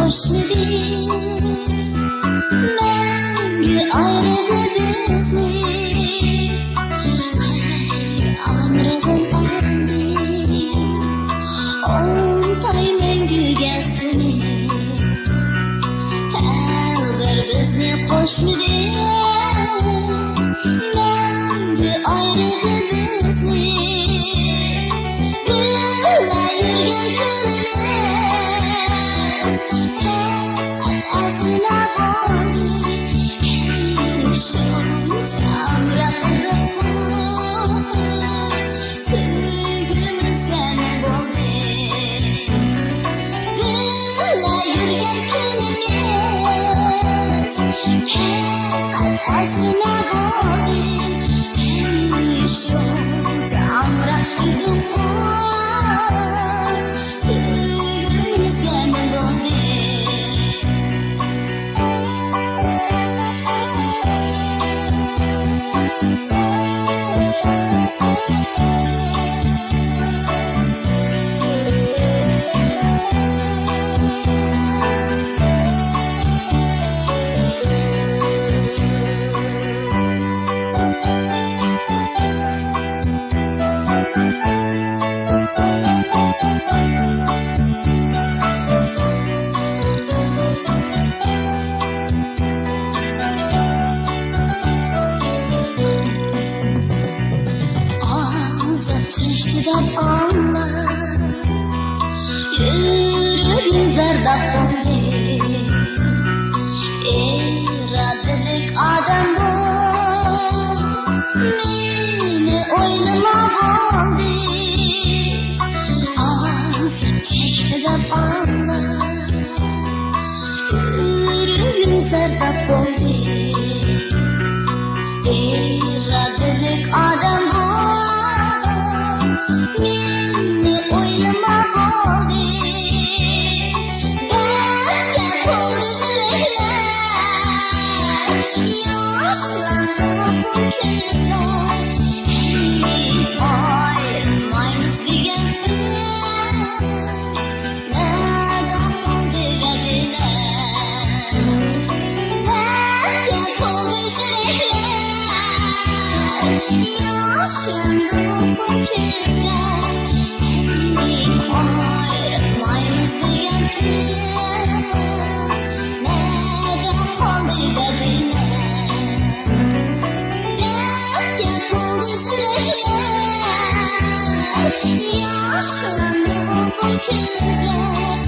qo'shmidi menga ayirdi bizni amrig'im endi o'ntay manguga seni taqdir bizni qo'shmidi menga ayirdi bizni birga yurgan anla yürügüm zardap oldu iradilik adam bu meni oylama oldu ağzım çekti deb anla yürügüm zardap oldu iradilik adam bu meni oylama oldu dertga to'ldi yuraklar yoshlanib ko'zlar ayrilmaymiz deganlar nega qoldi dedilar dertga to'ldi yuraklar yoshlanib ko'zlar ayrilmaymiz deganlar nega qoldi dedilar dertga to'ldi yuraklar yoshlanib ko'zlar